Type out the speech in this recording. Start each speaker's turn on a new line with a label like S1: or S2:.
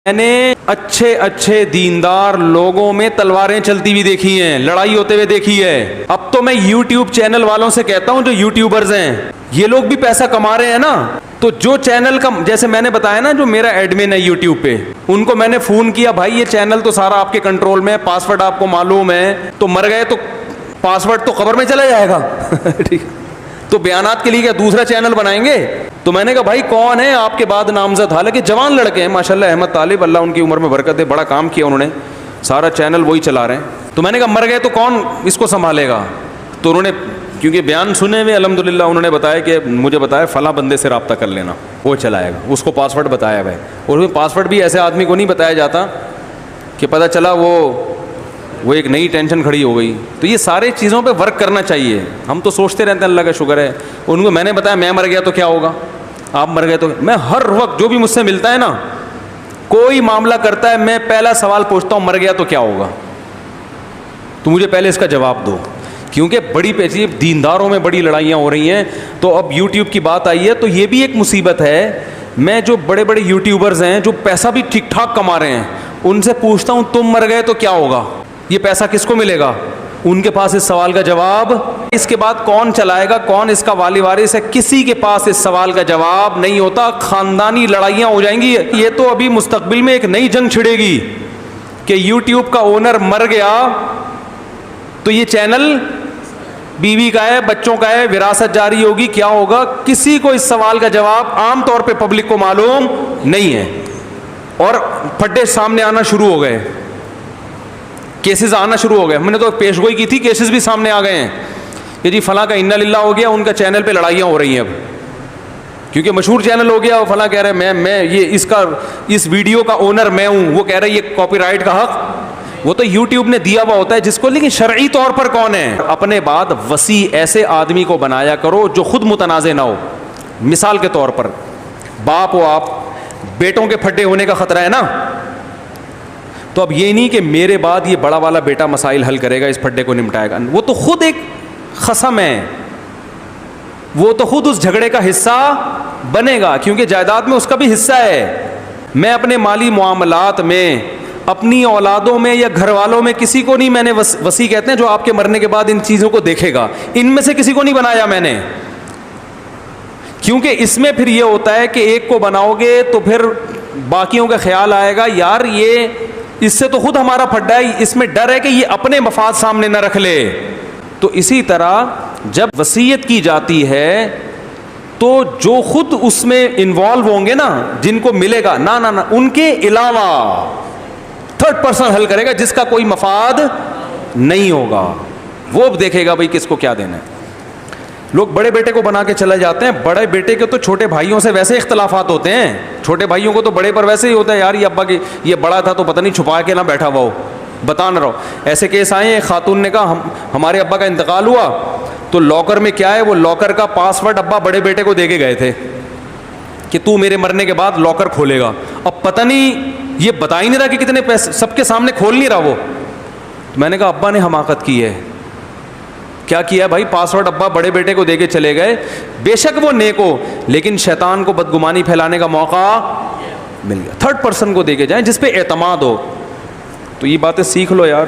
S1: میں نے اچھے اچھے دیندار لوگوں میں تلواریں چلتی ہوئی دیکھی ہیں, لڑائی ہوتے ہوئے دیکھی ہے. اب تو میں یوٹیوب چینل والوں سے کہتا ہوں, جو یوٹیوبرز ہیں یہ لوگ بھی پیسہ کما رہے ہیں نا, تو جو چینل کا, جیسے میں نے بتایا نا, جو میرا ایڈمن ہے یوٹیوب پہ, ان کو میں نے فون کیا, بھائی یہ چینل تو سارا آپ کے کنٹرول میں ہے, پاسورڈ آپ کو معلوم ہے, تو مر گئے تو پاسورڈ تو قبر میں چلا جائے گا. ٹھیک, تو بیانات کے لیے کیا دوسرا چینل بنائیں گے؟ تو میں نے کہا بھائی کون ہے آپ کے بعد نامزد؟ حالانکہ جوان لڑکے ہیں ماشاءاللہ, احمد طالب, اللہ ان کی عمر میں برکت دے, بڑا کام کیا انہوں نے, سارا چینل وہی چلا رہے ہیں. تو میں نے کہا مر گئے تو کون اس کو سنبھالے گا؟ تو انہوں نے, کیونکہ بیان سنے ہوئے الحمدللہ, انہوں نے بتایا کہ مجھے بتایا فلاں بندے سے رابطہ کر لینا, وہ چلائے گا, اس کو پاسورڈ بتایا ہے. اور پاسورڈ بھی ایسے آدمی کو نہیں بتایا جاتا کہ پتہ چلا وہ ایک نئی ٹینشن کھڑی ہو گئی. تو یہ سارے چیزوں پہ ورک کرنا چاہیے. ہم تو سوچتے رہتے ہیں اللہ کا شکر ہے. ان کو میں نے بتایا میں مر گیا تو کیا ہوگا, آپ مر گئے تو, میں ہر وقت جو بھی مجھ سے ملتا ہے نا, کوئی معاملہ کرتا ہے, میں پہلا سوال پوچھتا ہوں, مر گیا تو کیا ہوگا؟ تو مجھے پہلے اس کا جواب دو, کیونکہ بڑی پیچیدہ دینداروں میں بڑی لڑائیاں ہو رہی ہیں. تو اب یوٹیوب کی بات آئی ہے تو یہ بھی ایک مصیبت ہے. میں جو بڑے بڑے یوٹیوبرز ہیں جو پیسہ بھی ٹھیک ٹھاک کما رہے ہیں, ان سے پوچھتا ہوں تم مر گئے تو کیا ہوگا, یہ پیسہ کس کو ملے گا؟ ان کے پاس اس سوال کا جواب, اس کے بعد کون چلائے گا, کون اس کا والی وارث ہے, کسی کے پاس اس سوال کا جواب نہیں ہوتا. خاندانی لڑائیاں ہو جائیں گی. یہ تو ابھی مستقبل میں ایک نئی جنگ چھڑے گی کہ یوٹیوب کا اونر مر گیا تو یہ چینل بیوی کا ہے, بچوں کا ہے, وراثت جاری ہوگی, کیا ہوگا؟ کسی کو اس سوال کا جواب عام طور پہ پبلک کو معلوم نہیں ہے. اور پھڈے سامنے آنا شروع ہو گئے, کیسز آنا شروع ہو گئے. میں نے تو پیش گوئی کی تھی, کیسز بھی سامنے آ گئے ہیں کہ جی فلاں کا انا للہ ہو گیا, ان کا چینل پہ لڑائیاں ہو رہی ہیں اب, کیونکہ مشہور چینل ہو گیا. اور فلاں کہہ رہے میں یہ اس ویڈیو کا اونر میں ہوں, وہ کہہ رہے یہ کاپی رائٹ کا حق وہ تو یوٹیوب نے دیا ہوا ہوتا ہے جس کو, لیکن شرعی طور پر کون ہے؟ اپنے بعد وسیع ایسے آدمی کو بنایا کرو جو خود متنازع نہ ہو. مثال کے طور پر باپ ہو آپ, بیٹوں کے پھڈے ہونے کا خطرہ ہے نا, تو اب یہ نہیں کہ میرے بعد یہ بڑا والا بیٹا مسائل حل کرے گا, اس پھڈے کو نمٹائے گا. وہ تو خود ایک خصم ہے, وہ تو خود اس جھگڑے کا حصہ بنے گا, کیونکہ جائیداد میں اس کا بھی حصہ ہے. میں اپنے مالی معاملات میں, اپنی اولادوں میں یا گھر والوں میں کسی کو نہیں, میں نے وسیع کہتے ہیں جو آپ کے مرنے کے بعد ان چیزوں کو دیکھے گا, ان میں سے کسی کو نہیں بنایا میں نے. کیونکہ اس میں پھر یہ ہوتا ہے کہ ایک کو بناؤ گے تو پھر باقیوں کا خیال آئے گا یار یہ اس سے تو خود ہمارا پھڈا ہے, اس میں ڈر ہے کہ یہ اپنے مفاد سامنے نہ رکھ لے. تو اسی طرح جب وصیت کی جاتی ہے تو جو خود اس میں انوالو ہوں گے نا, جن کو ملے گا, نہ ان کے علاوہ تھرڈ پرسن حل کرے گا جس کا کوئی مفاد نہیں ہوگا. وہ دیکھے گا بھائی کس کو کیا دینا ہے. لوگ بڑے بیٹے کو بنا کے چلے جاتے ہیں, بڑے بیٹے کے تو چھوٹے بھائیوں سے ویسے اختلافات ہوتے ہیں, چھوٹے بھائیوں کو تو بڑے پر ویسے ہی ہوتا ہے, یار یہ ابا کی یہ بڑا تھا تو پتہ نہیں چھپا کے نہ بیٹھا ہوا ہو, بتا نہ رہو. ایسے کیس آئے ہیں, خاتون نے کہا ہمارے ابا کا انتقال ہوا تو لاکر میں کیا ہے, وہ لاکر کا پاسورڈ ابا بڑے بیٹے کو دے کے گئے تھے کہ تو میرے مرنے کے بعد لاکر کھولے گا. اب پتہ نہیں یہ بتا ہی نہیں رہا کہ کتنے پیسے, سب کے سامنے کھول نہیں رہا وہ. تو میں نے کہا ابا نے حماقت کی ہے. کیا کیا بھائی؟ پاسورڈ ابا بڑے بیٹے کو دے کے چلے گئے. بے شک وہ نیک ہو, لیکن شیطان کو بدگمانی پھیلانے کا موقع مل گیا. تھرڈ پرسن کو دے کے جائیں جس پہ اعتماد ہو. تو یہ باتیں سیکھ لو یار.